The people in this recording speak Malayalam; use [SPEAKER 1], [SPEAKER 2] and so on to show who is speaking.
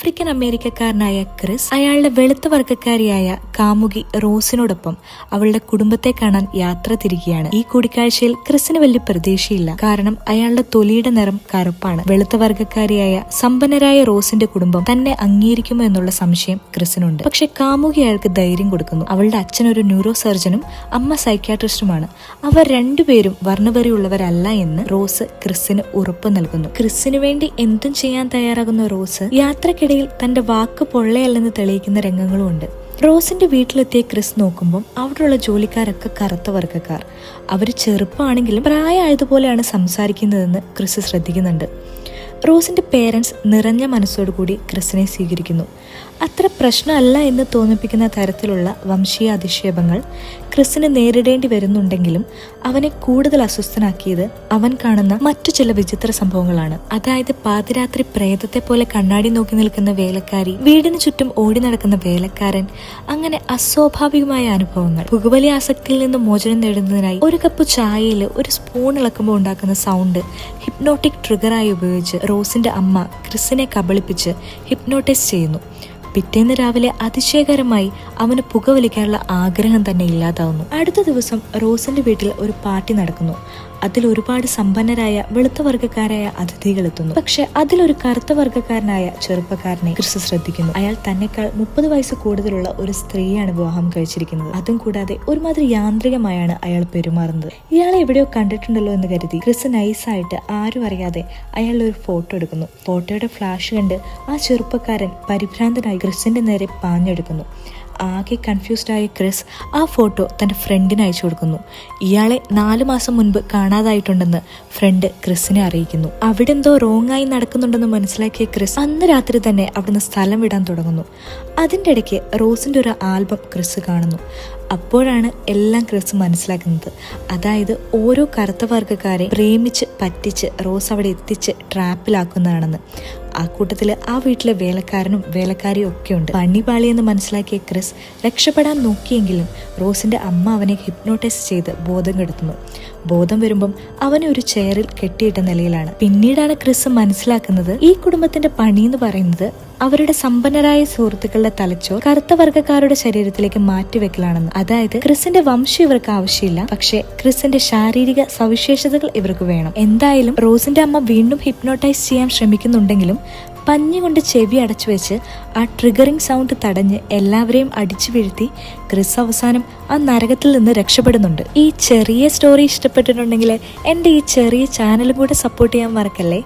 [SPEAKER 1] ആഫ്രിക്കൻ അമേരിക്കക്കാരനായ ക്രിസ് അയാളുടെ വെളുത്ത വർഗ്ഗക്കാരിയായ കാമുകി റോസിനോടൊപ്പം അവളുടെ കുടുംബത്തെ കാണാൻ യാത്ര തിരികെയാണ്. ഈ കൂടിക്കാഴ്ചയിൽ ക്രിസിന് വലിയ പ്രതീക്ഷയില്ല. കാരണം അയാളുടെ തൊലിയുടെ നിറം കറുപ്പാണ്. വെളുത്ത വർഗ്ഗക്കാരിയായ സമ്പന്നരായ റോസിന്റെ കുടുംബം തന്നെ അംഗീകരിക്കുമോ എന്നുള്ള സംശയം ക്രിസിനുണ്ട്. പക്ഷെ കാമുകി അയാൾക്ക് ധൈര്യം കൊടുക്കുന്നു. അവളുടെ അച്ഛൻ ഒരു ന്യൂറോ സർജനും അമ്മ സൈക്യാട്രിസ്റ്റുമാണ്. അവർ രണ്ടുപേരും വർണ്ണവെറിയുള്ളവരല്ല എന്ന് റോസ് ക്രിസിന് ഉറപ്പ് നൽകുന്നു. ക്രിസിന് വേണ്ടി എന്തും ചെയ്യാൻ തയ്യാറാകുന്ന റോസ് യാത്രക്കിടയിൽ തന്റെ വാക്ക് പൊള്ളയല്ലെന്ന് തെളിയിക്കുന്ന രംഗങ്ങളുമുണ്ട്. റോസിന്റെ വീട്ടിലെത്തിയ ക്രിസ് നോക്കുമ്പോൾ അവിടെയുള്ള ജോലിക്കാരൊക്കെ കറുത്ത വർഗ്ഗക്കാർ. അവര് ചെറുപ്പമാണെങ്കിലും പ്രായമായതുപോലെയാണ് സംസാരിക്കുന്നതെന്ന് ക്രിസ് ശ്രദ്ധിക്കുന്നുണ്ട്. റോസിന്റെ പേരൻസ് നിറഞ്ഞ മനസ്സോടുകൂടി ക്രിസിനെ സ്വീകരിക്കുന്നു. അത്ര പ്രശ്നമല്ല എന്ന് തോന്നിപ്പിക്കുന്ന തരത്തിലുള്ള വംശീയ അധിക്ഷേപങ്ങൾ ക്രിസിന് നേരിടേണ്ടി വരുന്നുണ്ടെങ്കിലും അവനെ കൂടുതൽ അസ്വസ്ഥനാക്കിയത് അവൻ കാണുന്ന മറ്റു ചില വിചിത്ര സംഭവങ്ങളാണ്. അതായത് പാതിരാത്രി പ്രേതത്തെ പോലെ കണ്ണാടി നോക്കി നിൽക്കുന്ന വേലക്കാരി, വീടിന് ചുറ്റും ഓടി നടക്കുന്ന വേലക്കാരൻ, അങ്ങനെ അസ്വാഭാവികമായ അനുഭവങ്ങൾ. പുകവലി ആസക്തിയിൽ നിന്ന് മോചനം നേടുന്നതിനായി ഒരു കപ്പ് ചായയിൽ ഒരു സ്പൂൺ ഇളക്കുമ്പോൾ ഉണ്ടാക്കുന്ന സൗണ്ട് ഹിപ്നോട്ടിക് ട്രിഗറായി ഉപയോഗിച്ച് റോസിന്റെ അമ്മ ക്രിസിനെ കബളിപ്പിച്ച് ഹിപ്നോട്ടൈസ് ചെയ്യുന്നു. പിറ്റേന്ന് രാവിലെ അതിശയകരമായി അവന് പുകവലിക്കാനുള്ള ആഗ്രഹം തന്നെ ഇല്ലാതാവുന്നു. അടുത്ത ദിവസം റോസിന്റെ വീട്ടിൽ ഒരു പാർട്ടി നടക്കുന്നു. അതിൽ ഒരുപാട് സമ്പന്നരായ വെളുത്ത വർഗ്ഗക്കാരായ അതിഥികൾ എത്തുന്നു. പക്ഷെ അതിലൊരു കറുത്ത വർഗ്ഗക്കാരനായ ചെറുപ്പക്കാരനെ ക്രിസ് ശ്രദ്ധിക്കുന്നു. അയാൾ തന്നെക്കാൾ 30 വയസ്സ് കൂടുതലുള്ള ഒരു സ്ത്രീയാണ് വിവാഹം കഴിച്ചിരിക്കുന്നത്. അതും കൂടാതെ ഒരുമാതിരി യാന്ത്രികമായാണ് അയാൾ പെരുമാറുന്നത്. ഇയാളെ എവിടെയോ കണ്ടിട്ടുണ്ടല്ലോ എന്ന് കരുതി ക്രിസ് നൈസായിട്ട് ആരും അറിയാതെ അയാളുടെ ഒരു ഫോട്ടോ എടുക്കുന്നു. ഫോട്ടോയുടെ ഫ്ലാഷ് കണ്ട് ആ ചെറുപ്പക്കാരൻ പരിഭ്രാന്തനായി ക്രിസിന്റെ നേരെ പാഞ്ഞെടുക്കുന്നു. ആകെ കൺഫ്യൂസ്ഡ് ആയ ക്രിസ് ആ ഫോട്ടോ തന്റെ ഫ്രണ്ടിന് അയച്ചു കൊടുക്കുന്നു. ഇയാളെ 4 മാസം മുൻപ് കാണാതായിട്ടുണ്ടെന്ന് ഫ്രണ്ട് ക്രിസിനെ അറിയിക്കുന്നു. അവിടെ എന്തോ റോങ് ആയി നടക്കുന്നുണ്ടെന്ന് മനസ്സിലാക്കിയ ക്രിസ് അന്ന് രാത്രി തന്നെ അവിടുന്ന് സ്ഥലം വിടാൻ തുടങ്ങുന്നു. അതിൻ്റെ ഇടയ്ക്ക് റോസിന്റെ ഒരു ആൽബം ക്രിസ് കാണുന്നു. അപ്പോഴാണ് എല്ലാം ക്രിസ് മനസ്സിലാക്കുന്നത്. അതായത് ഓരോ കറുത്ത വർഗ്ഗക്കാരെ പ്രേമിച്ച് പറ്റിച്ച് റോസ് അവിടെ എത്തിച്ച് ട്രാപ്പിലാക്കുന്നതാണെന്ന്. ആ കൂട്ടത്തിൽ ആ വീട്ടിലെ വേലക്കാരനും വേലക്കാരിയും ഒക്കെ ഉണ്ട്. പണിപാളിയെന്ന് മനസ്സിലാക്കിയ ക്രിസ് രക്ഷപ്പെടാൻ നോക്കിയെങ്കിലും റോസിന്റെ അമ്മ അവനെ ഹിപ്നോട്ടൈസ് ചെയ്ത് ബോധം കെടുത്തുന്നു. ബോധം വരുമ്പം അവനെ ഒരു ചെയറിൽ കെട്ടിയിട്ട നിലയിലാണ്. പിന്നീടാണ് ക്രിസ് മനസ്സിലാക്കുന്നത് ഈ കുടുംബത്തിന്റെ പണി എന്ന് പറയുന്നത് അവരുടെ സമ്പന്നരായ സുഹൃത്തുക്കളുടെ തലച്ചോർ കറുത്ത വർഗ്ഗക്കാരുടെ ശരീരത്തിലേക്ക് മാറ്റിവെക്കലാണെന്ന്. അതായത് ക്രിസിന്റെ വംശം ഇവർക്ക് ആവശ്യമില്ല, പക്ഷെ ക്രിസിന്റെ ശാരീരിക സവിശേഷതകൾ ഇവർക്ക് വേണം. എന്തായാലും റോസിന്റെ അമ്മ വീണ്ടും ഹിപ്നോട്ടൈസ് ചെയ്യാൻ ശ്രമിക്കുന്നുണ്ടെങ്കിലും പഞ്ഞുകൊണ്ട് ചെവി അടച്ചു വെച്ച് ആ ട്രിഗറിംഗ് സൗണ്ട് തടഞ്ഞ് എല്ലാവരെയും അടിച്ചു വീഴ്ത്തി ക്രിസ് അവസാനം ആ നരകത്തിൽ നിന്ന് രക്ഷപ്പെടുന്നുണ്ട്. ഈ ചെറിയ സ്റ്റോറി ഇഷ്ടപ്പെട്ടിട്ടുണ്ടെങ്കിൽ എൻ്റെ ഈ ചെറിയ ചാനലും കൂടെ സപ്പോർട്ട് ചെയ്യാൻ മറക്കല്ലേ.